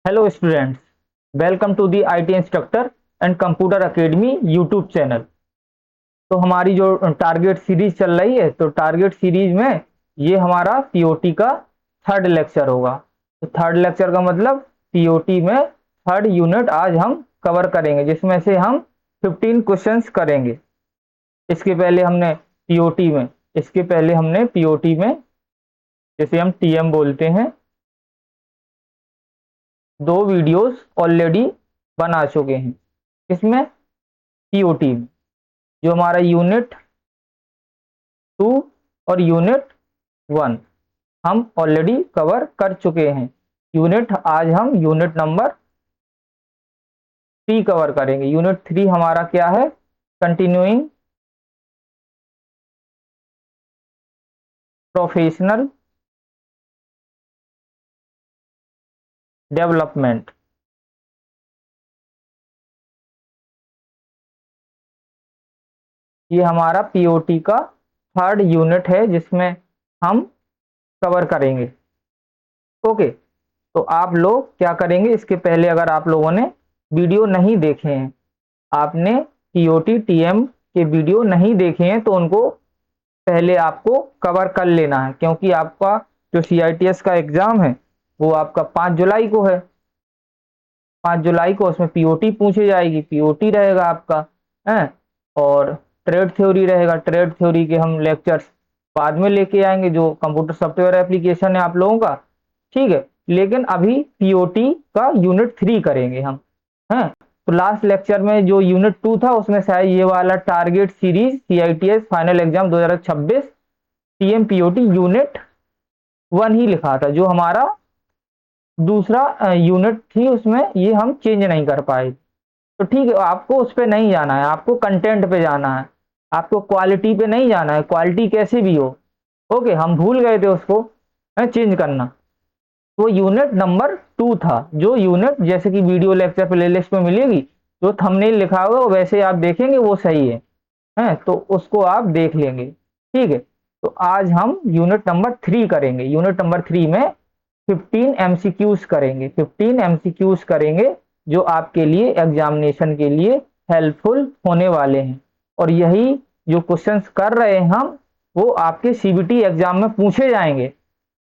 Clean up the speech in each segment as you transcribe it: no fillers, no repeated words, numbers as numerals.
Hello students, welcome to the IT instructor and computer academy YouTube channel. तो हमारी जो target series चल रही है, तो टारगेट सीरीज में ये हमारा पीओटी का थर्ड लेक्चर होगा। तो थर्ड लेक्चर का मतलब पीओटी में थर्ड यूनिट आज हम कवर करेंगे, जिसमें से हम 15 क्वेश्चंस करेंगे। इसके पहले हमने पीओटी में इसके पहले हमने पीओटी में जैसे हम टीएम बोलते हैं, दो वीडियोस ऑलरेडी बना चुके हैं। इसमें पीओटी में जो हमारा यूनिट 2 और यूनिट 1 हम ऑलरेडी कवर कर चुके हैं। आज हम यूनिट नंबर 3 कवर करेंगे। यूनिट 3 हमारा क्या है? Continuing professional development. ये हमारा पीओटी का थर्ड यूनिट है, जिसमें हम कवर करेंगे। ओके, तो आप लोग क्या करेंगे? इसके पहले अगर आप लोगों ने वीडियो नहीं देखे हैं, आपने टीओटी टीएम के वीडियो नहीं देखे हैं, तो उनको पहले आपको कवर कर लेना है, क्योंकि आपका जो सीआईटीएस का एग्जाम है वो आपका 5 जुलाई को है। 5 जुलाई को उसमें पीओटी पूछी जाएगी, पीओटी रहेगा आपका है। और ट्रेड थ्योरी रहेगा। ट्रेड थ्योरी के हम लेक्चर्स बाद में लेके आएंगे, जो कंप्यूटर सॉफ्टवेयर एप्लीकेशन है आप लोगों का, ठीक है। लेकिन अभी पीओटी का यूनिट 3 करेंगे हम, हैं। तो लास्ट लेक्चर में जो यूनिट 2 था, उसमें शायद ये वाला target series CITS final exam 2026 TMPOT unit 1 ही लिखा था। जो हमारा दूसरा यूनिट थी, उसमें ये हम चेंज नहीं कर पाए। तो ठीक है, आपको उस पर नहीं जाना है, आपको कंटेंट पे जाना है, आपको क्वालिटी पे नहीं जाना है। क्वालिटी कैसे भी हो, ओके, हम भूल गए थे उसको चेंज करना। वो यूनिट नंबर 2 था। जो यूनिट जैसे कि वीडियो लेक्चर प्लेलिस्ट में मिलेगी, जो थंबनेल लिखा होगा वैसे आप देखेंगे वो सही है, तो उसको आप देख लेंगे, ठीक है। तो आज हम यूनिट नंबर 3 करेंगे। यूनिट नंबर 3 में 15 एमसीक्यूज करेंगे। 15 एमसीक्यूज करेंगे, जो आपके लिए एग्जामिनेशन के लिए हेल्पफुल होने वाले हैं। और यही जो क्वेश्चंस कर रहे हैं हम, वो आपके सीबीटी एग्जाम में पूछे जाएंगे।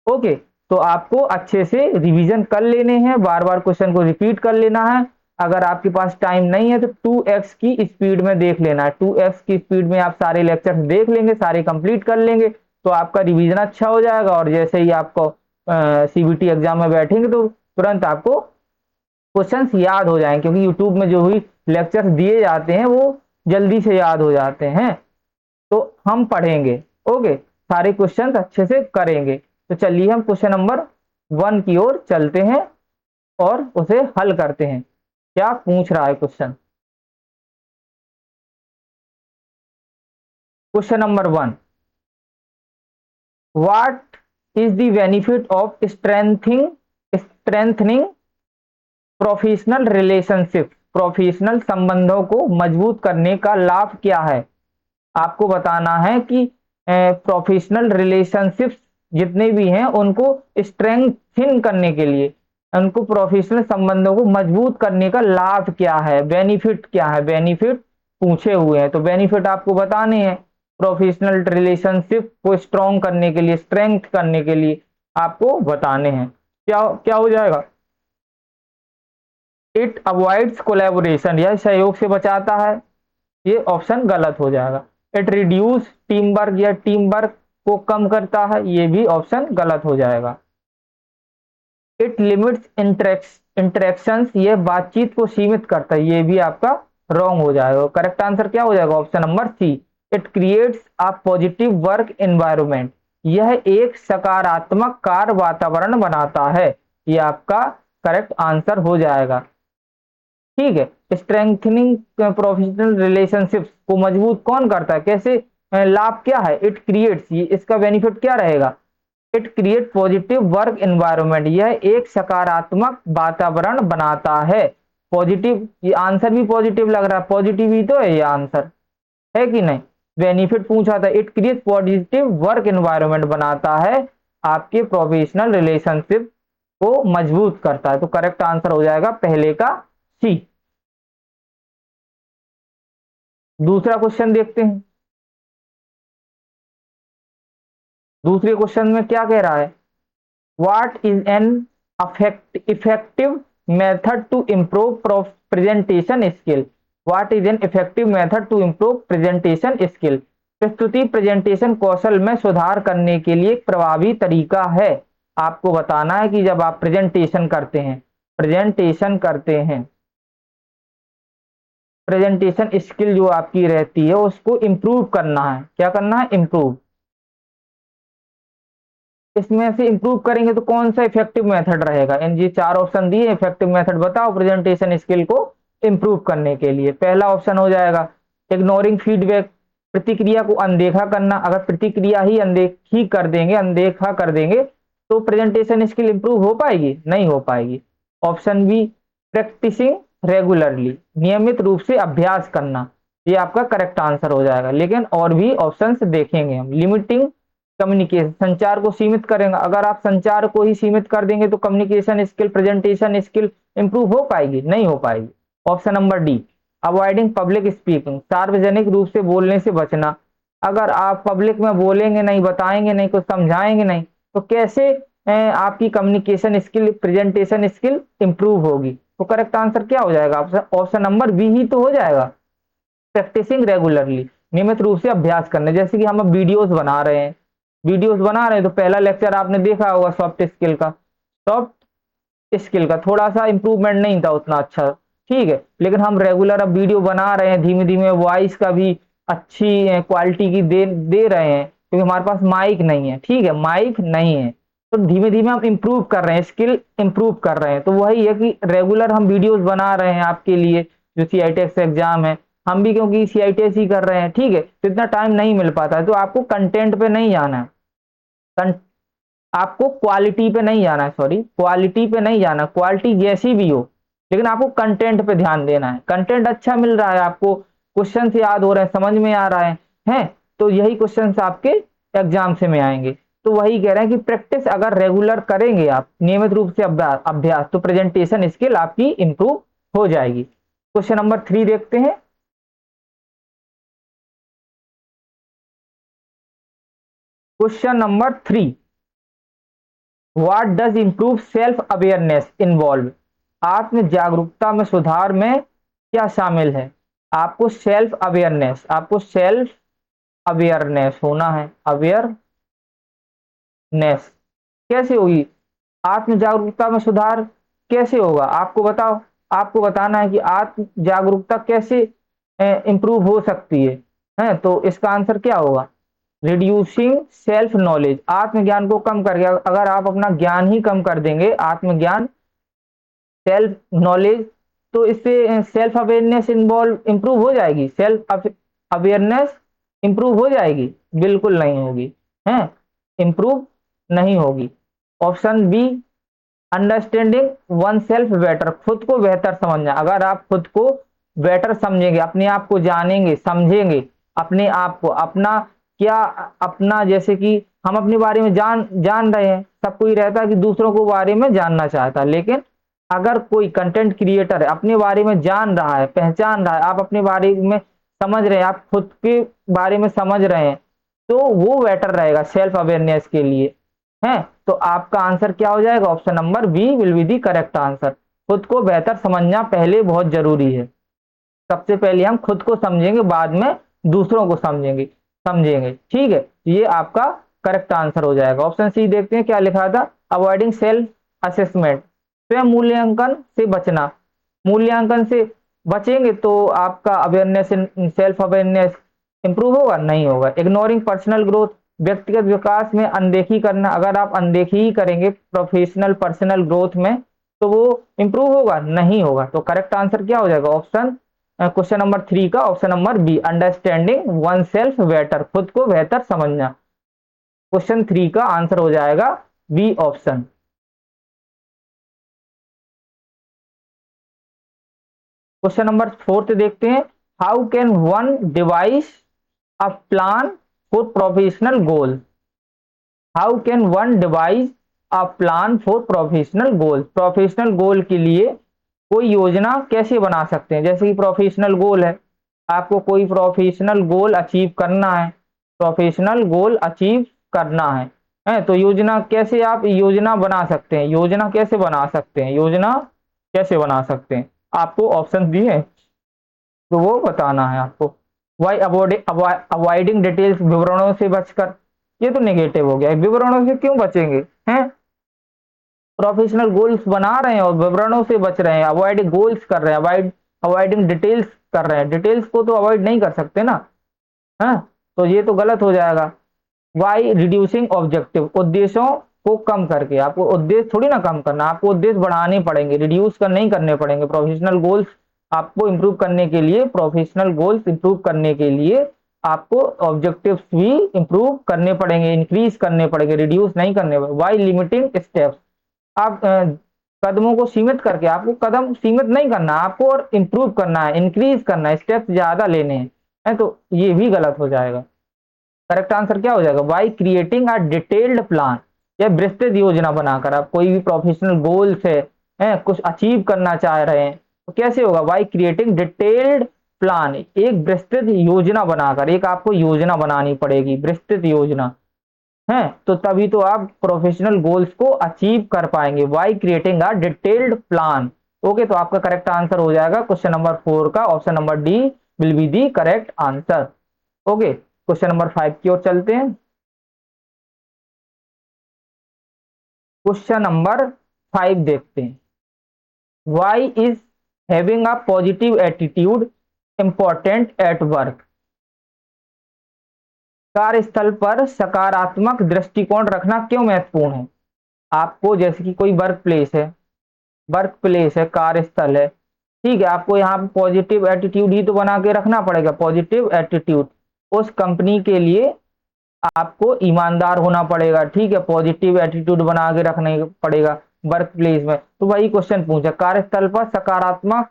ओके, तो आपको अच्छे से रिवीजन कर लेने हैं, बार बार क्वेश्चन को रिपीट कर लेना है। अगर आपके पास टाइम नहीं है तो 2x की स्पीड में देख लेना है। 2x की स्पीड में आप सारे लेक्चर्स देख लेंगे, सारे कंप्लीट कर लेंगे, तो आपका रिवीजन अच्छा हो जाएगा। और जैसे ही आपको सीबीटी एग्जाम में बैठेंगे, तो तुरंत आपको क्वेश्चंस याद हो जाएंगे, क्योंकि यूट्यूब में जो भी लेक्चर्स दिए जाते हैं वो जल्दी से याद हो जाते हैं। तो हम पढ़ेंगे, ओके, सारे क्वेश्चंस अच्छे से करेंगे। तो चलिए हम क्वेश्चन नंबर 1 की ओर चलते हैं और उसे हल करते हैं। क्या पूछ रहा है question? Question number 1, what is the benefit of strengthening professional relationship? Professional संबंधों को मजबूत करने का लाभ क्या है? आपको बताना है कि प्रोफेशनल रिलेशनशिप्स जितने भी हैं, उनको स्ट्रेंथन करने के लिए, उनको प्रोफेशनल संबंधों को मजबूत करने का लाभ क्या है, बेनिफिट क्या है? बेनिफिट पूछे हुए हैं, तो बेनिफिट आपको बताने हैं। प्रोफेशनल रिलेशनशिप को स्ट्रॉन्ग करने के लिए, स्ट्रेंथ करने के लिए आपको बताने हैं। क्या क्या हो जाएगा? इट अवॉइड्स कोलैबोरेशन, यह सहयोग से बचाता है, ये ऑप्शन गलत हो जाएगा। इट रिड्यूस टीम वर्क, या टीम वर्क को कम करता है, ये भी ऑप्शन गलत हो जाएगा। इट लिमिट्स इंटरेक्शंस, ये बातचीत को सीमित करता है, ये भी आपका रॉन्ग हो जाएगा। करेक्ट आंसर क्या हो जाएगा? Option number C. It creates a positive work environment, यह एक सकारात्मक कार्य वातावरण बनाता है, ये आपका करेक्ट आंसर हो जाएगा, ठीक है। स्ट्रेंथनिंग प्रोफेशनल रिलेशनशिप्स को मजबूत कौन करता है? कैसे? लाभ क्या है? इट क्रिएट्स, इसका बेनिफिट क्या रहेगा? It create positive work environment, यह एक सकारात्मक वातावरण बनाता है। पॉजिटिव, ये आंसर भी पॉजिटिव लग रहा है, पॉजिटिव ही तो है ये आंसर, है कि नहीं? बेनिफिट पूछा था, it create positive work environment बनाता है आपके प्रोफेशनल रिलेशनशिप को मजबूत करता है। तो करेक्ट आंसर हो जाएगा पहले का सी। दूसरा क्वेश्चन देखते हैं। दूसरे क्वेश्चन में क्या कह रहा है, what is an effective method to improve presentation skill. What is an effective method to improve presentation skill. प्रस्तुति प्रेजेंटेशन कौशल में सुधार करने के लिए एक प्रभावी तरीका है। आपको बताना है कि जब आप प्रेजेंटेशन करते हैं, प्रेजेंटेशन स्किल जो आपकी रहती है उसको इम्प्रूव करना है। क्या करना है, इम्प्रूव। इसमें से इंप्रूव करेंगे तो कौन सा इफेक्टिव मेथड रहेगा। इन जी चार ऑप्शन दिए, इफेक्टिव मेथड बताओ प्रेजेंटेशन स्किल को इंप्रूव करने के लिए। पहला ऑप्शन हो जाएगा इग्नोरिंग फीडबैक, प्रतिक्रिया को अनदेखा करना। अगर प्रतिक्रिया ही अनदेखी कर देंगे, अनदेखा कर देंगे तो प्रेजेंटेशन स्किल इंप्रूव हो पाएगी, नहीं हो पाएगी। ऑप्शन बी प्रैक्टिसिंग रेगुलरली, नियमित रूप से अभ्यास करना, ये आपका करेक्ट आंसर हो जाएगा। लेकिन और भी ऑप्शंस देखेंगे हम। लिमिटिंग कम्युनिकेशन, संचार को सीमित करेंगे। अगर आप संचार को ही सीमित कर देंगे तो communication skill, presentation skill improve हो पाएगी, नहीं हो पाएगी। Option number D avoiding public speaking, सार्वजनिक रूप से बोलने से बचना। अगर आप पब्लिक में बोलेंगे नहीं, बताएंगे नहीं, कुछ समझाएंगे नहीं तो कैसे आपकी communication skill, presentation skill improve होगी। तो करेक्ट आंसर क्या हो जाएगा, ऑप्शन नंबर बी ही तो हो जाएगा, प्रैक्टिसिंग रेगुलरली, नियमित रूप से अभ्यास करने। जैसे कि हम अब वीडियोस बना रहे हैं तो पहला लेक्चर आपने देखा होगा सॉफ्ट स्किल का थोड़ा सा इंप्रूवमेंट नहीं था उतना अच्छा, ठीक है। लेकिन हम रेगुलर अब वीडियो बना रहे हैं, धीमे धीमे वॉइस का भी अच्छी क्वालिटी की दे रहे हैं, क्योंकि हमारे पास माइक नहीं है, ठीक है, माइक नहीं है। तो धीमे धीमे हम इंप्रूव कर रहे हैं, स्किल इंप्रूव कर रहे हैं। तो वही है कि रेगुलर हम वीडियोस बना रहे हैं आपके लिए, जो CITEX एग्जाम है, हम भी क्योंकि CITES ही कर रहे हैं, ठीक है, तो इतना टाइम नहीं मिल पाता है। तो आपको कंटेंट पे नहीं जाना है, आपको क्वालिटी पे नहीं जाना है, सॉरी क्वालिटी पे नहीं जाना, क्वालिटी जैसी भी हो, लेकिन आपको कंटेंट पे ध्यान देना है। कंटेंट अच्छा मिल रहा है आपको, क्वेश्चन याद हो रहे हैं, समझ में आ रहा है तो यही क्वेश्चन आपके एग्जाम से में आएंगे। तो वही कह रहे हैं कि प्रैक्टिस अगर रेगुलर करेंगे आप, नियमित रूप से अभ्यास, तो प्रेजेंटेशन स्किल आपकी इंप्रूव हो जाएगी। क्वेश्चन नंबर 3 देखते हैं। Question number 3, what does improve self awareness involve. आत्म जागरूकता में सुधार में क्या शामिल है। आपको सेल्फ अवेयरनेस होना है। अवेयरनेस कैसे होगी, आत्म जागरूकता में सुधार कैसे होगा, आपको बताओ। आपको बताना है कि आत्म जागरूकता कैसे इंप्रूव हो सकती है तो इसका आंसर क्या होगा, रिड्यूसिंग सेल्फ नॉलेज, आत्मज्ञान को कम करके। अगर आप अपना ज्ञान ही कम कर देंगे, आत्मज्ञान, सेल्फ नॉलेज, तो इससे सेल्फ अवेयरनेस इन्वॉल्व इंप्रूव हो जाएगी, सेल्फ अवेयरनेस इंप्रूव हो जाएगी, बिल्कुल नहीं होगी, है इंप्रूव नहीं होगी। Option B understanding oneself better, खुद को बेहतर समझना। अगर आप खुद को बेटर समझेंगे, अपने आप को जानेंगे, समझेंगे, अपने आप को, अपना क्या, अपना जैसे कि हम अपने बारे में जान रहे हैं, सब कोई रहता है कि दूसरों को बारे में जानना चाहता है, लेकिन अगर कोई कंटेंट क्रिएटर है, अपने बारे में जान रहा है, पहचान रहा है, आप अपने बारे में समझ रहे हैं, आप खुद के बारे में समझ रहे हैं, तो वो बेटर रहेगा सेल्फ अवेयरनेस के लिए, है। तो आपका आंसर क्या हो जाएगा, option number B will be the correct answer. खुद को बेहतर समझना पहले बहुत जरूरी है। सबसे पहले हम खुद को समझेंगे, बाद में दूसरों को समझेंगे, ठीक है। ये आपका करेक्ट आंसर हो जाएगा। ऑप्शन सी देखते हैं क्या लिखा था, अवॉइडिंग सेल्फ असेसमेंट, स्वयं मूल्यांकन से बचना। मूल्यांकन से बचेंगे तो आपका अवेयरनेस, सेल्फ अवेयरनेस इंप्रूव होगा, नहीं होगा। इग्नोरिंग पर्सनल ग्रोथ, व्यक्तिगत विकास में अनदेखी करना। अगर आप अनदेखी ही करेंगे प्रोफेशनल पर्सनल ग्रोथ में तो वो इंप्रूव होगा, नहीं होगा। तो करेक्ट आंसर क्या हो जाएगा, ऑप्शन क्वेश्चन नंबर 3 का option number B, understanding oneself better, खुद को बेहतर समझना। क्वेश्चन 3 का आंसर हो जाएगा बी ऑप्शन। क्वेश्चन नंबर 4 देखते हैं, how can one devise a plan for professional goal. How can one devise a plan for professional goal, professional goal के लिए कोई योजना कैसे बना सकते हैं। जैसे कि प्रोफेशनल गोल है, आपको कोई प्रोफेशनल गोल अचीव करना है, प्रोफेशनल गोल अचीव करना है तो योजना कैसे आप योजना बना सकते हैं, योजना कैसे बना सकते हैं, योजना कैसे बना सकते हैं, आपको ऑप्शन दिए हैं तो वो बताना है आपको। वाई अवॉइडिंग डिटेल्स, विवरणों से बचकर, ये तो नेगेटिव हो गया, विवरणों से क्यों बचेंगे हैं, प्रोफेशनल गोल्स बना रहे हैं और विवरणों से बच रहे हैं, अवॉइडिंग गोल्स कर रहे हैं, अवॉइडिंग डिटेल्स कर रहे हैं, डिटेल्स को तो अवॉइड नहीं कर सकते ना, है तो ये तो गलत हो जाएगा। वाई रिड्यूसिंग ऑब्जेक्टिव, उद्देश्यों को कम करके, आपको उद्देश्य थोड़ी ना कम करना, आपको उद्देश्य बढ़ाने पड़ेंगे, रिड्यूस कर नहीं करने पड़ेंगे। प्रोफेशनल गोल्स आपको इंप्रूव करने के लिए, प्रोफेशनल गोल्स इंप्रूव करने के लिए आपको ऑब्जेक्टिव्स भी इंप्रूव करने पड़ेंगे, इंक्रीज करने पड़ेंगे, रिड्यूस नहीं करने पड़ेंगे। वाई लिमिटिंग स्टेप्स, आप कदमों को सीमित करके, आपको कदम सीमित नहीं करना, आपको और इंप्रूव करना है, इंक्रीज करना है, स्टेप्स ज्यादा लेने हैं, है तो ये भी गलत हो जाएगा। करेक्ट आंसर क्या हो जाएगा, by creating a detailed plan, या विस्तृत योजना बनाकर, आप कोई भी प्रोफेशनल गोल्स है कुछ अचीव करना चाह रहे हैं तो कैसे होगा, बाई क्रिएटिंग डिटेल्ड प्लान, एक विस्तृत योजना बनाकर, एक आपको योजना बनानी पड़ेगी, विस्तृत योजना है तो तभी तो आप प्रोफेशनल गोल्स को अचीव कर पाएंगे, by creating a detailed plan. Okay, तो आपका करेक्ट आंसर हो जाएगा क्वेश्चन नंबर 4 का option number D will be the correct answer. Okay, question number 5 की ओर चलते हैं। क्वेश्चन नंबर 5 देखते हैं। Why is having a positive attitude important at work, कार्यस्थल पर सकारात्मक दृष्टिकोण रखना क्यों महत्वपूर्ण है। आपको जैसे कि कोई वर्क प्लेस है, कार्यस्थल है, ठीक है, आपको यहाँ पे पॉजिटिव एटीट्यूड ही तो बना के रखना पड़ेगा, पॉजिटिव एटीट्यूड। उस कंपनी के लिए आपको ईमानदार होना पड़ेगा, ठीक है, पॉजिटिव एटीट्यूड बना के रखने पड़ेगा वर्क प्लेस में। तो वही क्वेश्चन पूछा, कार्यस्थल पर सकारात्मक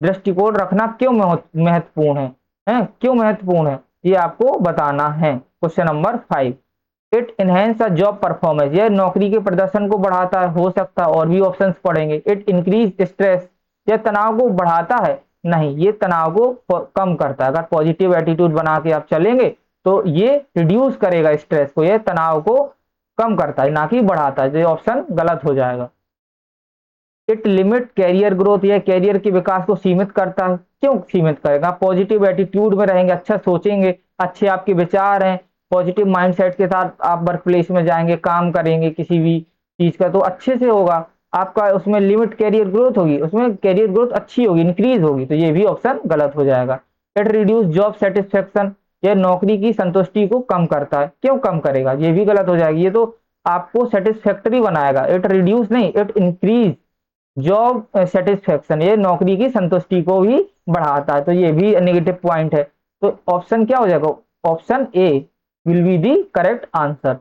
दृष्टिकोण रखना क्यों महत्वपूर्ण है क्यों महत्वपूर्ण है, ये आपको बताना है। Question number 5, it enhance a job performance, यह नौकरी के प्रदर्शन को बढ़ाता है, हो सकता है और भी ऑप्शंस पढ़ेंगे। इट इंक्रीज स्ट्रेस, यह तनाव को बढ़ाता है, नहीं ये तनाव को कम करता है। अगर पॉजिटिव एटीट्यूड बना के आप चलेंगे तो ये रिड्यूस करेगा स्ट्रेस को, यह तनाव को कम करता है ना कि बढ़ाता है, तो ये ऑप्शन गलत हो जाएगा। इट लिमिट कैरियर ग्रोथ, यह कैरियर के विकास को सीमित करता है, क्यों सीमित करेगा, पॉजिटिव एटीट्यूड में रहेंगे, अच्छा सोचेंगे, अच्छे आपके विचार हैं, पॉजिटिव माइंडसेट के साथ आप वर्क प्लेस में जाएंगे, काम करेंगे किसी भी चीज का तो अच्छे से होगा आपका, उसमें लिमिट कैरियर ग्रोथ होगी, उसमें कैरियर ग्रोथ अच्छी होगी, इंक्रीज होगी, तो ये भी ऑप्शन गलत हो जाएगा। इट रिड्यूस जॉब सेटिस्फेक्शन, यह नौकरी की संतुष्टि को कम करता है, क्यों कम करेगा, ये भी गलत हो जाएगी, ये तो आपको सेटिस्फैक्टरी बनाएगा। इट रिड्यूस नहीं, इट इंक्रीज जॉब सेटिस्फेक्शन, ये नौकरी की संतुष्टि को भी बढ़ाता है, तो ये भी नेगेटिव पॉइंट है। तो ऑप्शन क्या हो जाएगा, option A will be the correct answer.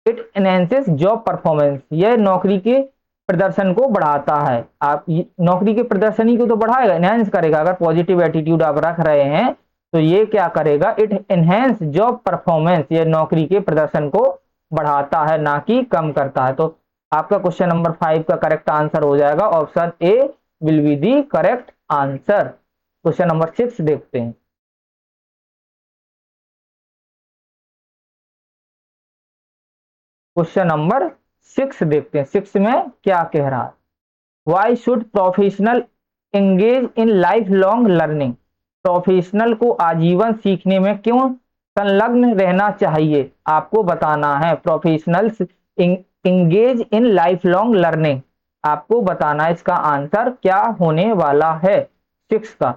It enhances job performance, यह नौकरी के प्रदर्शन को बढ़ाता है, आप नौकरी के प्रदर्शन ही को तो बढ़ाएगा, एनहेंस करेगा। अगर पॉजिटिव एटीट्यूड आप रख रहे हैं तो ये क्या करेगा, इट एनहेंस जॉब परफॉर्मेंस, ये नौकरी के प्रदर्शन को बढ़ाता है ना कि कम करता है। तो आपका क्वेश्चन नंबर 5 का करेक्ट आंसर हो जाएगा option A will be the correct answer. Question number 6 देखते हैं। क्वेश्चन नंबर 6 देखते हैं, 6 में क्या कह रहा है। Y should professional engage in lifelong learning, professional को आजीवन सीखने में क्यों संलग्न रहना चाहिए, आपको बताना है। Professionals engage in lifelong learning, आपको बताना है इसका आंसर क्या होने वाला है 6 का।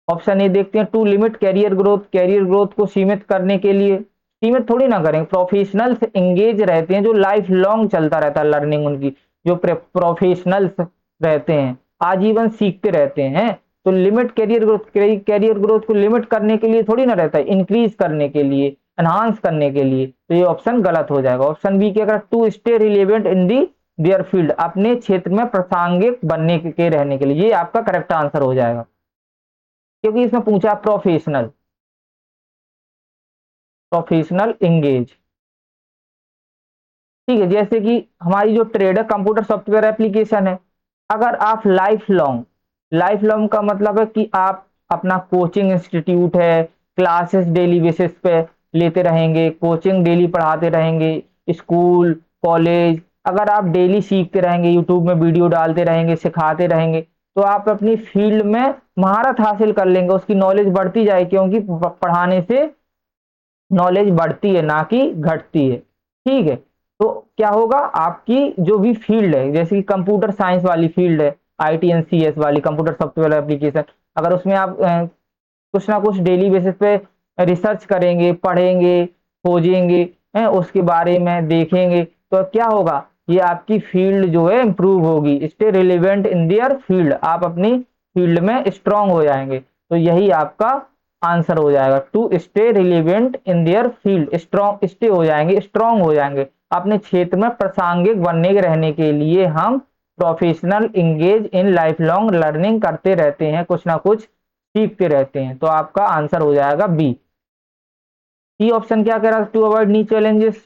ऑप्शन ए देखते हैं, to limit career growth, career growth को सीमित करने के लिए, सीमित थोड़ी ना करें, प्रोफेशनल्स एंगेज रहते हैं जो लाइफ लॉन्ग चलता रहता है लर्निंग उनकी, जो प्रोफेशनल्स रहते हैं आजीवन सीखते रहते हैं। तो limit career growth, career growth को लिमिट करने के लिए थोड़ी ना रहता है, इंक्रीज करने के लिए, एनहांस करने के लिए, तो ये ऑप्शन गलत हो जाएगा। ऑप्शन बी क्या, to stay relevant in the their field, अपने क्षेत्र में प्रासंगिक बनने के रहने के लिए, ये आपका करेक्ट आंसर हो जाएगा, क्योंकि इसमें पूछा प्रोफेशनल, प्रोफेशनल एंगेज, ठीक है, जैसे कि हमारी जो ट्रेड है कंप्यूटर सॉफ्टवेयर एप्लीकेशन है, अगर आप लाइफ लॉन्ग का मतलब है कि आप अपना कोचिंग इंस्टीट्यूट है, क्लासेस डेली बेसिस पे लेते रहेंगे, कोचिंग डेली पढ़ाते रहेंगे, स्कूल कॉलेज, अगर आप डेली सीखते रहेंगे, यूट्यूब में वीडियो डालते रहेंगे, सिखाते रहेंगे, तो आप अपनी फील्ड में महारत हासिल कर लेंगे, उसकी नॉलेज बढ़ती जाए, क्योंकि पढ़ाने से नॉलेज बढ़ती है ना कि घटती है। ठीक है, तो क्या होगा, आपकी जो भी फील्ड है, जैसे कि कंप्यूटर साइंस वाली फील्ड है, ITNCS वाली कंप्यूटर सॉफ्टवेयर एप्लीकेशन, अगर उसमें आप कुछ ना कुछ डेली बेसिस पे रिसर्च करेंगे, पढ़ेंगे, खोजेंगे, उसके बारे में देखेंगे, तो क्या होगा, ये आपकी फील्ड जो है इंप्रूव होगी, stay relevant in their field, आप अपनी फील्ड में स्ट्रांग हो जाएंगे। तो यही आपका आंसर हो जाएगा, to stay relevant in their field, strong stay हो जाएंगे, स्ट्रांग हो जाएंगे अपने क्षेत्र में, प्रासंगिक बनने रहने के लिए हम professional engage in lifelong learning करते रहते हैं, कुछ ना कुछ सीखते रहते हैं। तो आपका आंसर हो जाएगा बी। सी ऑप्शन क्या कह रहा है, टू अवॉइड न्यू चैलेंजेस,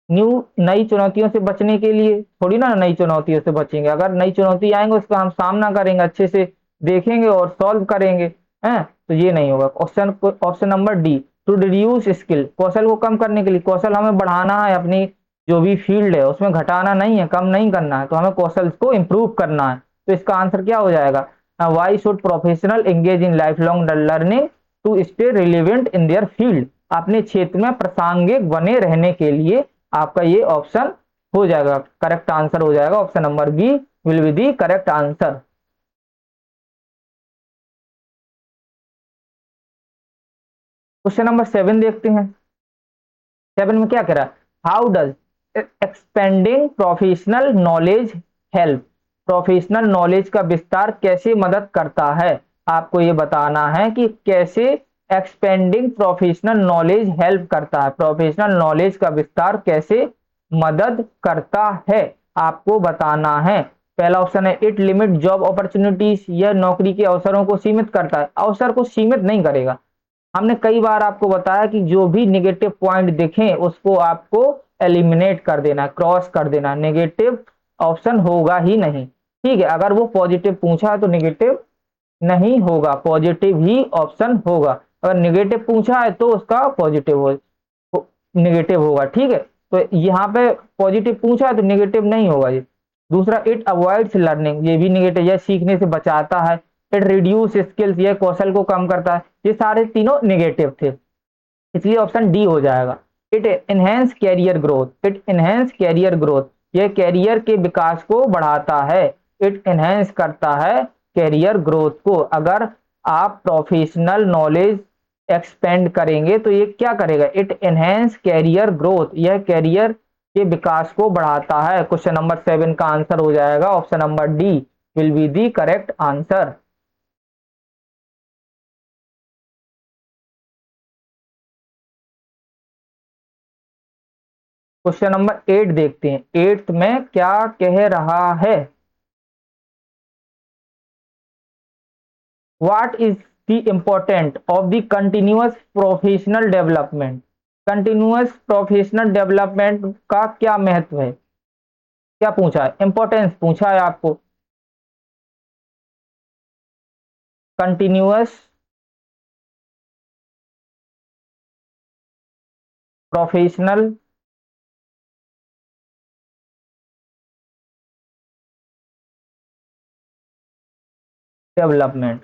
नई चुनौतियों से बचने के लिए, थोड़ी ना नई चुनौतियों से बचेंगे, अगर नई चुनौती आएंगे उसका हम सामना करेंगे, अच्छे से देखेंगे और सॉल्व करेंगे, हैं, तो ये नहीं होगा। Option number D, to reduce skill, कौशल को कम करने के लिए, कौशल हमें बढ़ाना है, अपनी जो भी फील्ड है उसमें घटाना नहीं है, कम नहीं करना है, तो हमें कौशल को इंप्रूव करना है। तो इसका आंसर क्या हो जाएगा, why should professional engage in lifelong learning to stay relevant in their field, अपने क्षेत्र में प्रासंगिक बने रहने के लिए आपका ये ऑप्शन हो जाएगा, करेक्ट आंसर हो जाएगा, option number B will be the correct answer. Question number 7 देखते हैं। 7 में क्या कह रहा है, how does expanding professional knowledge help, professional knowledge का विस्तार कैसे मदद करता है, आपको ये बताना है कि कैसे एक्सपेंडिंग प्रोफेशनल नॉलेज हेल्प करता है, प्रोफेशनल नॉलेज का विस्तार कैसे मदद करता है, आपको बताना है। पहला ऑप्शन है, इट लिमिट जॉब अपॉर्चुनिटीज, यह नौकरी के अवसरों को सीमित करता है, अवसर को सीमित नहीं करेगा। हमने कई बार आपको बताया कि जो भी नेगेटिव पॉइंट दिखें उसको आपको एलिमिनेट कर देना, क्रॉस कर देना, नेगेटिव ऑप्शन होगा ही नहीं। ठीक है, अगर वो पॉजिटिव पूछा है तो नेगेटिव नहीं होगा, पॉजिटिव ही ऑप्शन होगा, अगर नेगेटिव पूछा है तो उसका पॉजिटिव हो, नेगेटिव होगा। ठीक है, तो यहाँ पे पॉजिटिव पूछा है तो नेगेटिव नहीं होगा ये। दूसरा, इट अवॉइड्स लर्निंग, ये भी नेगेटिव, यह सीखने से बचाता है। इट रिड्यूस स्किल्स, यह कौशल को कम करता है, ये सारे तीनों नेगेटिव थे, इसलिए ऑप्शन डी हो जाएगा। It enhance career growth, it enhance career growth, यह कैरियर के विकास को बढ़ाता है, इट एनहेंस करता है कैरियर ग्रोथ को। अगर आप प्रोफेशनल नॉलेज एक्सपेंड करेंगे तो ये क्या करेगा, इट एनहेंस कैरियर ग्रोथ, यह कैरियर के विकास को बढ़ाता है। क्वेश्चन नंबर 7 का आंसर हो जाएगा option number D will be the correct answer. Question number 8 देखते हैं, 8 में क्या कह रहा है, what is the important of the continuous professional development, continuous professional development का क्या महत्व है, क्या पूछा है, इंपॉर्टेंस पूछा है आपको, continuous professional development,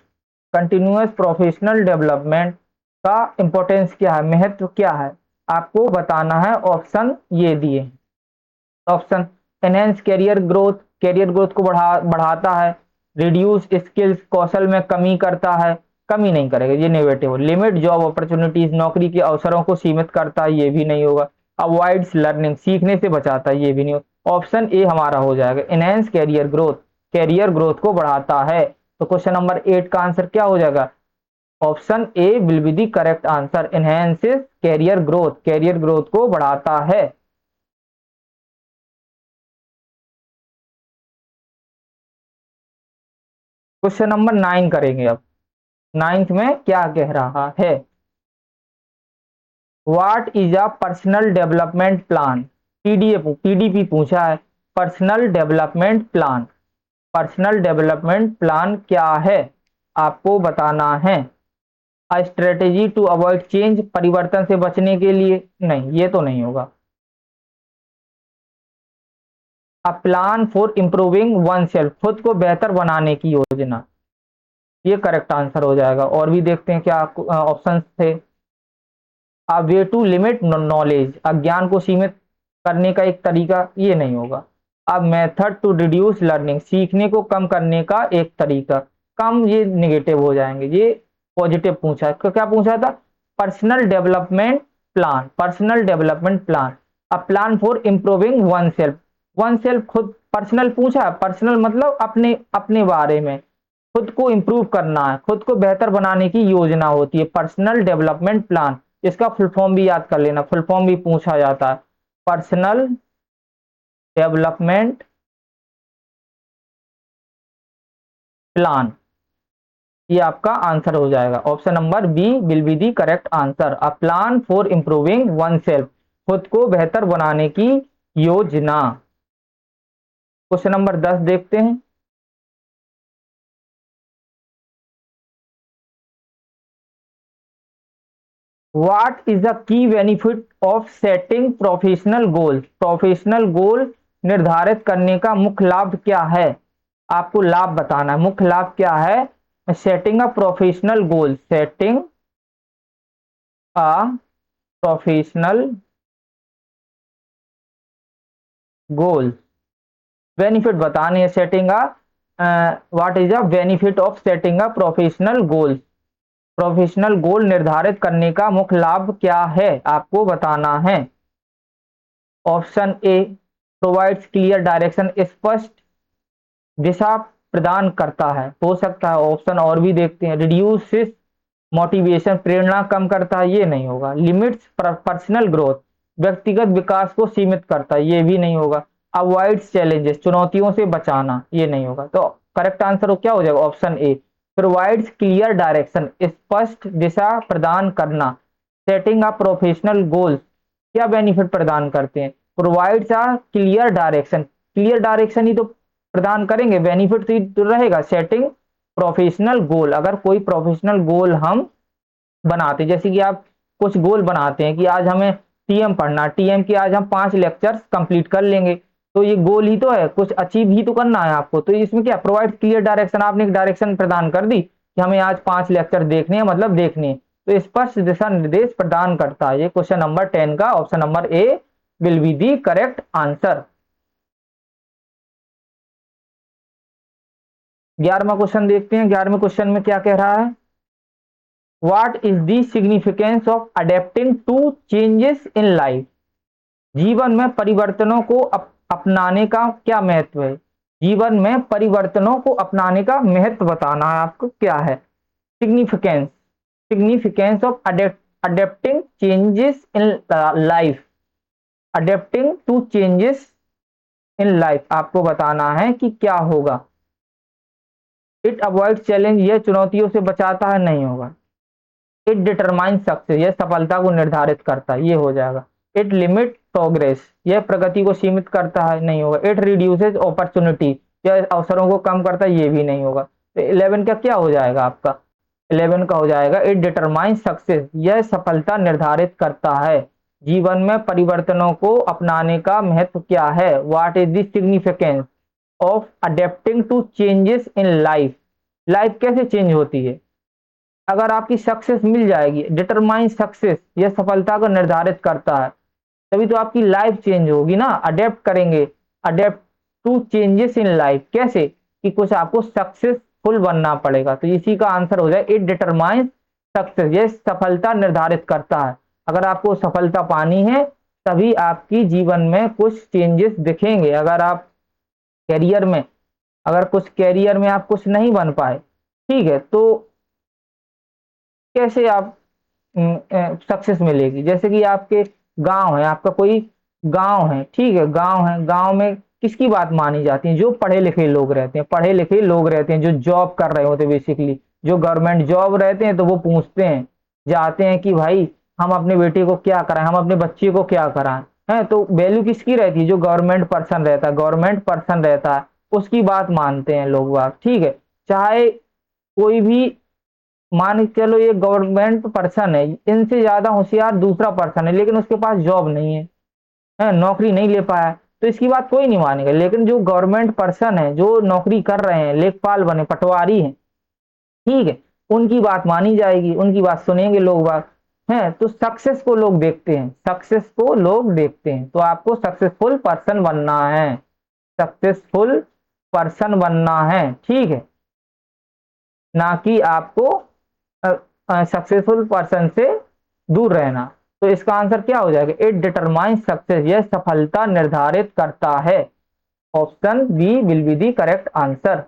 continuous professional development का इंपॉर्टेंस क्या है, महत्व क्या है, आपको बताना है। ऑप्शन ये दिए, option, enhance career growth, career growth को बढ़ाता है। रिड्यूस स्किल्स, कौशल में कमी करता है, कमी नहीं करेगा, ये नेगेटिव। लिमिट जॉब अपॉर्चुनिटीज, नौकरी के अवसरों को सीमित करता है, ये भी नहीं होगा। अवॉइड्स लर्निंग, सीखने से बचाता है, ये भी नहीं होगा। ऑप्शन ए हमारा हो जाएगा, enhance career growth, career growth को बढ़ाता है। तो क्वेश्चन नंबर 8 का आंसर क्या हो जाएगा, option A will be the correct answer, enhances career growth, career growth को बढ़ाता है। क्वेश्चन नंबर 9 करेंगे अब। 9th में क्या कह रहा है, what is a personal development plan, PDP पूछा है। Personal development plan, personal development plan क्या है आपको बताना है। स्ट्रेटेजी टू अवॉइड चेंज, परिवर्तन से बचने के लिए, नहीं ये तो नहीं होगा। अ plan for improving oneself, खुद को बेहतर बनाने की योजना, ये करेक्ट आंसर हो जाएगा। और भी देखते हैं क्या ऑप्शंस थे। अ वे टू लिमिट नॉलेज, अज्ञान को सीमित करने का एक तरीका, ये नहीं होगा। A method to reduce learning, सीखने को कम करने का एक तरीका, कम ये निगेटिव हो जाएंगे, ये पॉजिटिव पूछा है। क्या पूछा था? Personal development plan, personal development plan, a plan for improving one self, one self खुद, पर्सनल पूछा, पर्सनल मतलब अपने अपने बारे में, खुद को इंप्रूव करना है, खुद को बेहतर बनाने की योजना होती है पर्सनल डेवलपमेंट प्लान। इसका फुल फॉर्म भी याद कर लेना, फुल फॉर्म भी पूछा जाता है। पर्सनल डेवलपमेंट प्लान, ये आपका आंसर हो जाएगा। Option number B will be the correct answer. A plan for improving oneself, खुद को बेहतर बनाने की योजना। क्वेश्चन नंबर 10 देखते हैं। What is the key benefit of setting professional goal, professional goal निर्धारित करने का मुख्य लाभ क्या है, आपको लाभ बताना है, मुख्य लाभ क्या है। Setting a professional goal, setting a professional goal, benefit बताने हैं। Setting a what is the benefit of setting a professional goal, professional goal निर्धारित करने का मुख्य लाभ क्या है आपको बताना है। Option A provides clear direction, स्पष्ट दिशा प्रदान करता है, हो सकता है। ऑप्शन और भी देखते हैं। रिड्यूसेस मोटिवेशन, प्रेरणा कम करता है, ये नहीं होगा। लिमिट्स पर्सनल ग्रोथ, व्यक्तिगत विकास को सीमित करता है, ये भी नहीं होगा। अवॉइड्स चैलेंजेस, चुनौतियों से बचाना, ये नहीं होगा। तो करेक्ट आंसर क्या हो जाएगा? Option A provides clear direction, स्पष्ट दिशा प्रदान करना। सेटिंग अ प्रोफेशनल गोल्स क्या बेनिफिट प्रदान करते हैं? Provides a clear direction, clear direction ही तो प्रदान करेंगे, बेनिफिट तो रहेगा। सेटिंग प्रोफेशनल गोल, अगर कोई प्रोफेशनल गोल हम बनाते, जैसे कि आप कुछ गोल बनाते हैं कि आज हमें टीएम पढ़ना, टीएम की आज हम 5 लेक्चर्स कंप्लीट कर लेंगे, तो ये गोल ही तो है, कुछ अचीव ही तो करना है आपको। तो इसमें क्या प्रोवाइड क्लियर डायरेक्शन, आपने एक डायरेक्शन प्रदान कर दी कि हमें आज 5 लेक्चर देखने हैं, मतलब देखने हैं, तो स्पष्ट दिशा निर्देश प्रदान करता है। ये क्वेश्चन नंबर 10 का option number A will be the correct answer. 11वां क्वेश्चन देखते हैं। 11वें क्वेश्चन में क्या कह रहा है? What is the significance of adapting to changes in life, जीवन में परिवर्तनों को अपनाने का क्या महत्व है। जीवन में परिवर्तनों को अपनाने का महत्व बताना है आपको, क्या है significance, significance of adapting changes in life, adapting to changes in life, आपको बताना है कि क्या होगा। इट अवॉइड चैलेंज, यह चुनौतियों से बचाता है, नहीं होगा। इट डिटरमाइन सक्सेस, यह सफलता को निर्धारित करता है, ये हो जाएगा। इट लिमिट प्रोग्रेस, यह प्रगति को सीमित करता है, नहीं होगा। इट रिड्यूसेस अपॉर्चुनिटी, यह अवसरों को कम करता है, ये भी नहीं होगा। तो 11 का क्या हो जाएगा आपका? 11 का हो जाएगा इट डिटरमाइन सक्सेस, यह सफलता निर्धारित करता है। जीवन में परिवर्तनों को अपनाने का महत्व क्या है? What is the significance of adapting to changes in life, life कैसे चेंज होती है। अगर आपकी सक्सेस मिल जाएगी, डिटरमाइन सक्सेस, यह सफलता को निर्धारित करता है, तभी तो आपकी लाइफ चेंज होगी ना। अडेप्ट करेंगे, adapt to changes in life, कैसे कि कुछ आपको सक्सेसफुल बनना पड़ेगा, तो इसी का आंसर हो जाए इट डिटरमाइन सक्सेस, यह सफलता निर्धारित करता है। अगर आपको सफलता पानी है तभी आपकी जीवन में कुछ चेंजेस दिखेंगे। अगर आप कैरियर में, अगर कुछ कैरियर में आप कुछ नहीं बन पाए, ठीक है, तो कैसे आप सक्सेस मिलेगी। जैसे कि आपके गांव है, आपका कोई गांव है, ठीक है, गांव है, गांव में किसकी बात मानी जाती है? जो पढ़े लिखे लोग रहते हैं, पढ़े लिखे लोग रहते हैं, जो जॉब कर रहे होते हैं, बेसिकली जो गवर्नमेंट जॉब रहते हैं, तो वो पूछते हैं, जाते हैं कि भाई हम अपने बेटे को क्या कराएं, हम अपने बच्चे को क्या कराएं। है, तो वैल्यू किसकी रहती है, जो गवर्नमेंट पर्सन रहता है, गवर्नमेंट पर्सन रहता है उसकी बात मानते हैं लोग बाग, ठीक है। चाहे कोई भी, मान के चलो ये गवर्नमेंट पर्सन है, इनसे ज्यादा होशियार दूसरा पर्सन है लेकिन उसके पास जॉब नहीं है, नौकरी नहीं ले पाया, तो इसकी बात कोई नहीं मानेगा। लेकिन जो गवर्नमेंट पर्सन है, जो नौकरी कर रहे हैं, लेखपाल बने, पटवारी हैं, ठीक है, उनकी बात मानी जाएगी, उनकी बात सुनेंगे लोग बात, हैं। तो सक्सेस को लोग देखते हैं, सक्सेस को लोग देखते हैं, तो आपको सक्सेसफुल पर्सन बनना है, सक्सेसफुल पर्सन बनना है, ठीक है, ना कि आपको सक्सेसफुल पर्सन से दूर रहना। तो इसका आंसर क्या हो जाएगा, इट डिटरमाइन सक्सेस, यह सफलता निर्धारित करता है। Option B will be the correct answer.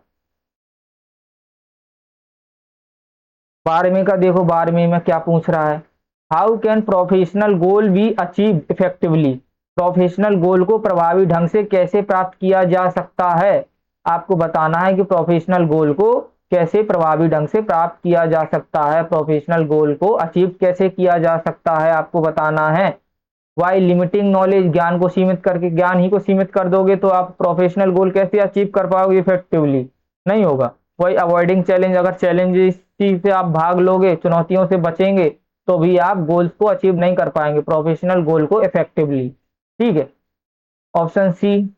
12वीं का देखो, 12वीं में क्या पूछ रहा है, how can professional goal be achieve effectively, professional goal को प्रभावी ढंग से कैसे प्राप्त किया जा सकता है। आपको बताना है कि प्रोफेशनल गोल को कैसे प्रभावी ढंग से प्राप्त किया जा सकता है, प्रोफेशनल गोल को अचीव कैसे किया जा सकता है, आपको बताना है। वाई लिमिटिंग नॉलेज, ज्ञान को सीमित करके, ज्ञान ही को सीमित कर दोगे तो आप प्रोफेशनल गोल कैसे अचीव कर पाओगे इफेक्टिवली, नहीं होगा। वही अवॉइडिंग चैलेंज, अगर चैलेंजेस से आप भाग लोगे, चुनौतियों से बचेंगे, तो भी आप गोल्स को अचीव नहीं कर पाएंगे, प्रोफेशनल गोल को इफेक्टिवली, ठीक है। Option C,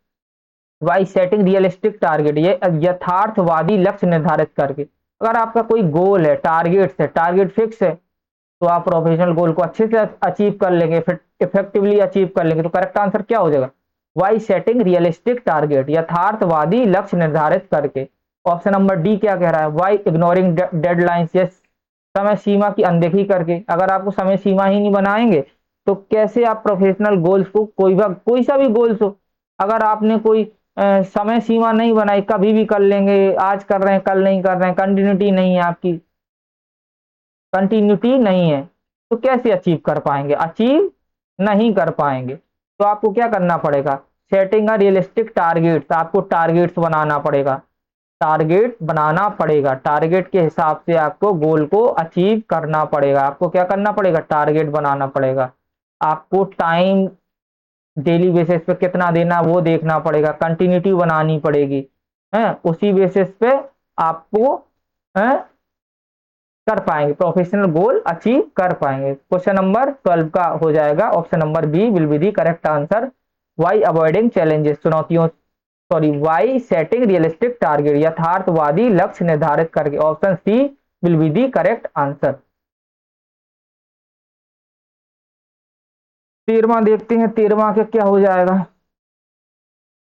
why setting realistic target, ये यथार्थवादी लक्ष्य निर्धारित करके, अगर आपका कोई गोल है, टारगेट फिक्स है, तो आप प्रोफेशनल गोल को अच्छे से अचीव कर लेंगे, फिर इफेक्टिवली अचीव कर लेंगे। तो करेक्ट आंसर क्या हो जाएगा, वाई सेटिंग रियलिस्टिक टारगेट, यथार्थवादी लक्ष्य निर्धारित करके। ऑप्शन नंबर डी क्या कह रहा है, वाई इग्नोरिंग डेडलाइंस, यस, समय सीमा की अनदेखी करके। अगर आपको समय सीमा ही नहीं बनाएंगे तो कैसे आप प्रोफेशनल गोल्स को, कोई सा भी गोल्स हो, अगर आपने कोई समय सीमा नहीं बनाई, कभी भी कर लेंगे, आज कर रहे हैं कल नहीं कर रहे हैं, कंटिन्यूटी नहीं है आपकी, कंटिन्यूटी नहीं है, तो कैसे अचीव कर पाएंगे, अचीव नहीं कर पाएंगे। तो आपको क्या करना पड़ेगा, सेटिंग अ रियलिस्टिक टारगेट, आपको टारगेट्स बनाना पड़ेगा, टारगेट बनाना पड़ेगा, टारगेट के हिसाब से आपको गोल को अचीव करना पड़ेगा। आपको क्या करना पड़ेगा, टारगेट बनाना पड़ेगा, आपको टाइम डेली बेसिस पे कितना देना वो देखना पड़ेगा, कंटिन्यूटी बनानी पड़ेगी, है, उसी बेसिस पे आपको है कर पाएंगे, प्रोफेशनल गोल अचीव कर पाएंगे। क्वेश्चन नंबर 12 का हो जाएगा option number B will be the correct answer. By avoiding challenges, चुनौतियों, sorry, by setting realistic target, यथार्थवादी लक्ष्य निर्धारित करके। Option C will be the correct answer. 13वां देखते हैं, 13वां के क्या हो जाएगा,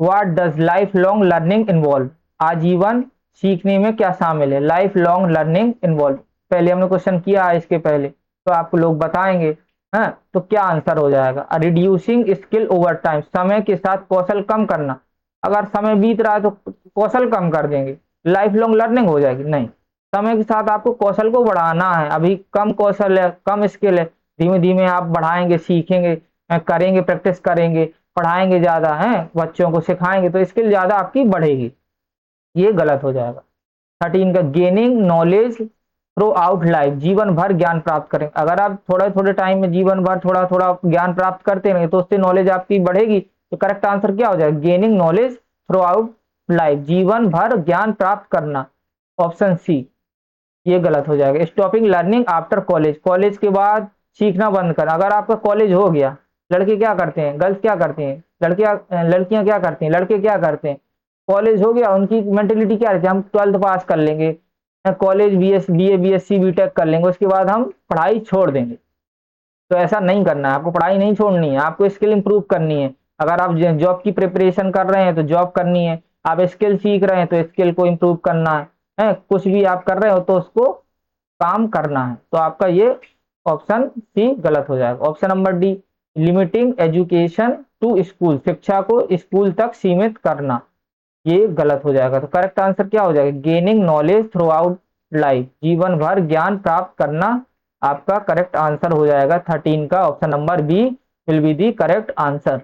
what does lifelong learning involve, आजीवन सीखने में क्या शामिल है, लाइफ लॉन्ग लर्निंग इन्वॉल्व। पहले हमने क्वेश्चन किया है इसके पहले, तो आपको लोग बताएंगे, हैं, तो क्या आंसर हो जाएगा, रिड्यूसिंग स्किल ओवर टाइम, समय के साथ कौशल कम करना। अगर समय बीत रहा है तो कौशल कम कर देंगे, लाइफ लॉन्ग लर्निंग हो जाएगी, नहीं, समय के साथ आपको कौशल को बढ़ाना है, अभी कम कौशल है, कम स्किल है, धीमे धीमे आप बढ़ाएंगे, सीखेंगे, करेंगे, प्रैक्टिस करेंगे, पढ़ाएंगे ज्यादा है, बच्चों को सिखाएंगे तो स्किल ज्यादा आपकी बढ़ेगी, ये गलत हो जाएगा। 13 का, gaining knowledge through out life, जीवन भर ज्ञान प्राप्त करें, अगर आप थोड़े थोड़े टाइम में जीवन भर थोड़ा थोड़ा ज्ञान प्राप्त करते रहेंगे तो उससे नॉलेज आपकी बढ़ेगी। तो करेक्ट आंसर क्या हो जाएगा, gaining knowledge through out life, जीवन भर ज्ञान प्राप्त करना। ऑप्शन सी, ये गलत हो जाएगा। Stopping learning after college, college के बाद सीखना बंद करना, अगर आपका कॉलेज हो गया, लड़के क्या करते हैं, गर्ल्स क्या करती हैं, लड़कियां क्या करती हैं, लड़के क्या करते हैं, कॉलेज हो गया उनकी मेंटेलिटी क्या रहती है, हम 12th पास कर लेंगे, कॉलेज बीए बीएससी बीटेक कर लेंगे, उसके बाद हम पढ़ाई छोड़ देंगे। तो ऐसा नहीं करना है, आपको पढ़ाई नहीं छोड़नी है, आपको स्किल इंप्रूव करनी है। अगर आप जॉब की प्रिपरेशन कर रहे हैं तो जॉब करनी है, आप स्किल सीख रहे हैं तो स्किल को इंप्रूव करना है, कुछ भी आप कर रहे हो तो उसको काम करना है। तो आपका ये ऑप्शन सी गलत हो जाएगा। Option number D, limiting education to school, शिक्षा को स्कूल तक सीमित करना, ये गलत हो जाएगा। तो करेक्ट आंसर क्या हो जाएगा, gaining knowledge through out life, जीवन भर ज्ञान प्राप्त करना, आपका करेक्ट आंसर हो जाएगा। 13 का option number B will be the correct answer.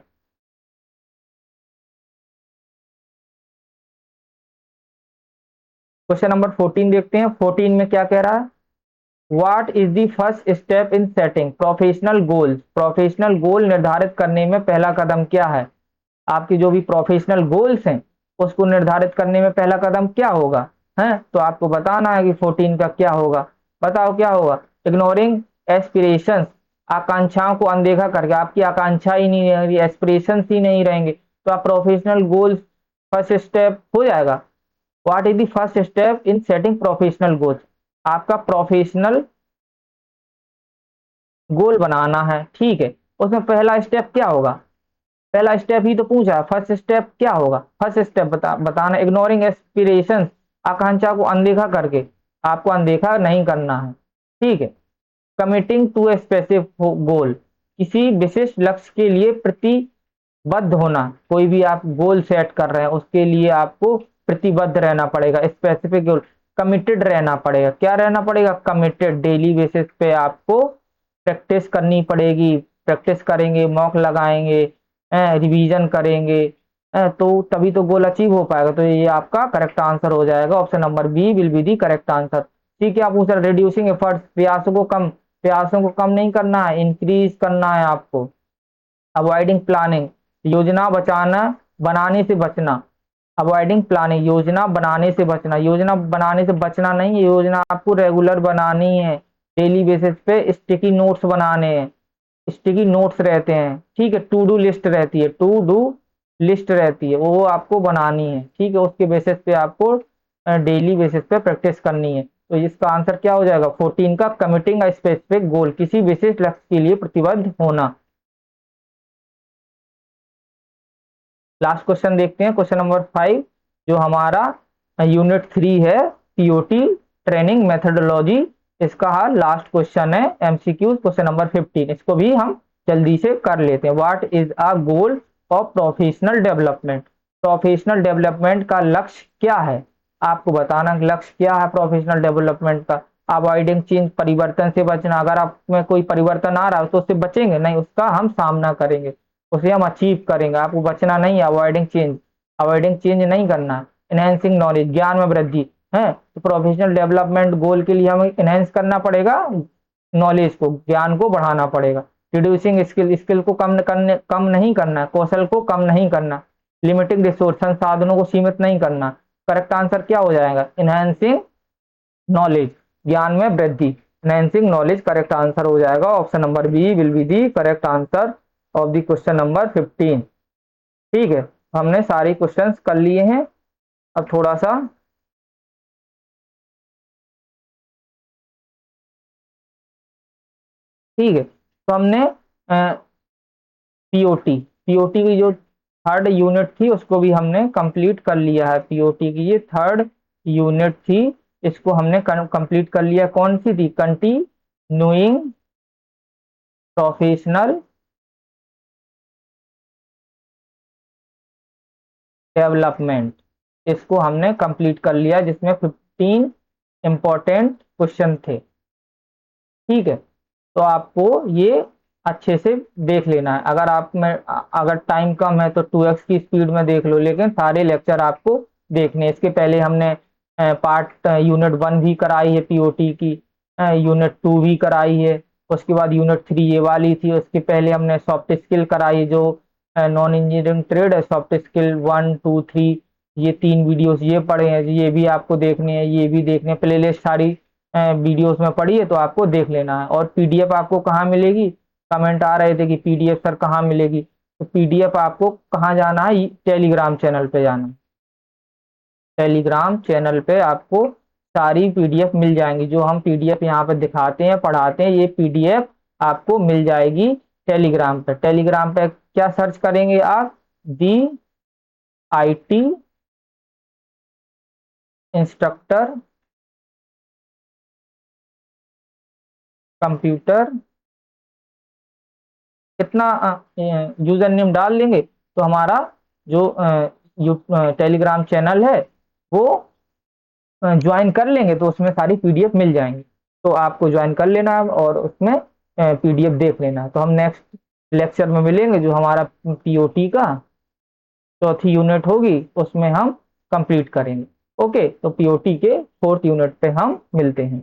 Question number 14 देखते हैं, 14 में क्या कह रहा है, what is the first step in setting professional goal. Professional goal निर्धारित करने में पहला कदम क्या है। आपके जो भी प्रोफेशनल गोल्स हैं उसको निर्धारित करने में पहला कदम क्या होगा है, तो आपको बताना है कि 14 का क्या होगा। बताओ क्या होगा। इग्नोरिंग एस्पिरेशंस, आकांक्षाओं को अनदेखा करके, आपकी आकांक्षा ही नहीं रहेगी, एस्पिरेशंस ही नहीं रहेंगे, तो आप प्रोफेशनल गोल्स फर्स्ट स्टेप हो जाएगा। What is the first step in setting professional goals. आपका प्रोफेशनल गोल बनाना है, ठीक है, उसमें पहला स्टेप क्या होगा। पहला स्टेप ही तो पूछा, फर्स्ट स्टेप क्या होगा। फर्स्ट स्टेप बताना। इग्नोरिंग एस्पिरेशंस, आकांक्षा को अनदेखा करके, आपको अनदेखा नहीं करना है, ठीक है। Committing to a specific goal, किसी विशिष्ट लक्ष्य के लिए प्रतिबद्ध होना। कोई भी आप गोल सेट कर रहे हैं उसके लिए आपको प्रतिबद्ध रहना पड़ेगा, स्पेसिफिक गोल। कमिटेड रहना पड़ेगा, क्या रहना पड़ेगा, कमिटेड। डेली बेसिस पे आपको प्रैक्टिस करनी पड़ेगी, प्रैक्टिस करेंगे, मॉक लगाएंगे, रिवीजन करेंगे, तो तभी तो गोल अचीव हो पाएगा। तो ये आपका करेक्ट आंसर हो जाएगा, option number B will be the correct answer. ठीक है, आप पूछ रहे रिड्यूसिंग एफर्ट्स, प्रयासों को कम नहीं करना है, इंक्रीज करना है आपको। अवॉइडिंग प्लानिंग, योजना बचाना, बनाने से बचना। अवॉइडिंग प्लानिंग, योजना बनाने से बचना। योजना बनाने से बचना नहीं है, योजना आपको रेगुलर बनानी है, डेली बेसिस पे स्टिकी नोट्स बनाने हैं। स्टिकी नोट्स रहते हैं, ठीक है, टू डू लिस्ट रहती है, टू डू लिस्ट रहती है, वो आपको बनानी है, ठीक है, उसके बेसिस पे आपको डेली बेसिस पे प्रैक्टिस करनी है। तो इसका आंसर क्या हो जाएगा 14 का, कमिटिंग अ स्पेसिफिक गोल, किसी विशेष लक्ष्य के लिए प्रतिबद्ध होना। लास्ट क्वेश्चन देखते हैं, क्वेश्चन नंबर 5, जो हमारा यूनिट 3 है, पीओटी ट्रेनिंग मेथडोलॉजी। इसका लास्ट क्वेश्चन है एमसीक्यू, क्वेश्चन नंबर 15। इसको भी हम जल्दी से कर लेते हैं। What is a goal of professional development. Professional development का लक्ष्य क्या है, आपको बताना लक्ष्य क्या है प्रोफेशनल डेवलपमेंट का। अवॉइडिंग चेंज, परिवर्तन से बचना। अगर आप में कोई परिवर्तन आ रहा है तो उससे बचेंगे नहीं, उसका हम सामना करेंगे, उसे हम अचीव करेंगे। आपको बचना नहीं है, अवॉइडिंग चेंज, अवॉइडिंग चेंज नहीं करना। इनहेंसिंग नॉलेज, ज्ञान में वृद्धि है, तो प्रोफेशनल डेवलपमेंट गोल के लिए हमें इनहेंस करना पड़ेगा, नॉलेज को, ज्ञान को बढ़ाना पड़ेगा। रिड्यूसिंग स्किल, स्किल को कम नहीं करना, कौशल को कम नहीं करना। लिमिटिंग रिसोर्स, संसाधनों को सीमित नहीं करना। करेक्ट आंसर क्या हो जाएगा, इनहेंसिंग नॉलेज, ज्ञान में वृद्धि। इनहेंसिंग नॉलेज करेक्ट आंसर हो जाएगा, option number B will be the correct answer of the question number 15। ठीक है, हमने सारे क्वेश्चंस कर लिए हैं। अब थोड़ा सा ठीक है, तो हमने पीओटी पीओटी की जो थर्ड यूनिट थी उसको भी हमने कंप्लीट कर लिया है। पीओटी की ये थर्ड यूनिट थी, इसको हमने कंप्लीट कर लिया। कौन सी थी, कंटिन्यूइंग प्रोफेशनल डेवलपमेंट, इसको हमने कंप्लीट कर लिया, जिसमें 15 इंपॉर्टेंट क्वेश्चन थे। ठीक है, तो आपको ये अच्छे से देख लेना है। अगर आप में अगर टाइम कम है तो 2x की स्पीड में देख लो, लेकिन सारे लेक्चर आपको देखने। इसके पहले हमने पार्ट यूनिट 1 भी कराई है पीओटी की, यूनिट 2 भी कराई है, उसके बाद यूनिट 3 ये वाली थी। उसके पहले हमने सॉफ्ट स्किल कराई, जो नॉन इंजीनियरिंग ट्रेड है, सॉफ्ट स्किल 1 2 3, ये 3 वीडियोस ये पढ़े हैं, ये भी आपको देखने हैं, ये भी देखने। प्लेलिस्ट सारी वीडियोस में पड़ी है, तो आपको देख लेना है। और पीडीएफ आपको कहाँ मिलेगी, कमेंट आ रहे थे कि पीडीएफ सर कहाँ मिलेगी, तो पीडीएफ आपको कहाँ जाना है, टेलीग्राम चैनल पे जाना है। टेलीग्राम चैनल पे आपको सारी पीडीएफ मिल जाएंगी, जो हम पीडीएफ यहाँ पे दिखाते हैं पढ़ाते हैं, ये पीडीएफ आपको मिल जाएगी टेलीग्राम पे। टेलीग्राम पे क्या सर्च करेंगे आप, दी आईटी इंस्ट्रक्टर कंप्यूटर, कितना यूजर नेम डाल लेंगे तो हमारा जो टेलीग्राम चैनल है वो ज्वाइन कर लेंगे, तो उसमें सारी पीडीएफ मिल जाएंगी। तो आपको ज्वाइन कर लेना है और उसमें पीडीएफ देख लेना है। तो हम नेक्स्ट लेक्चर में मिलेंगे, जो हमारा पीओटी का चौथी यूनिट होगी उसमें हम कंप्लीट करेंगे। ओके, तो पीओटी के 4th यूनिट पे हम मिलते हैं।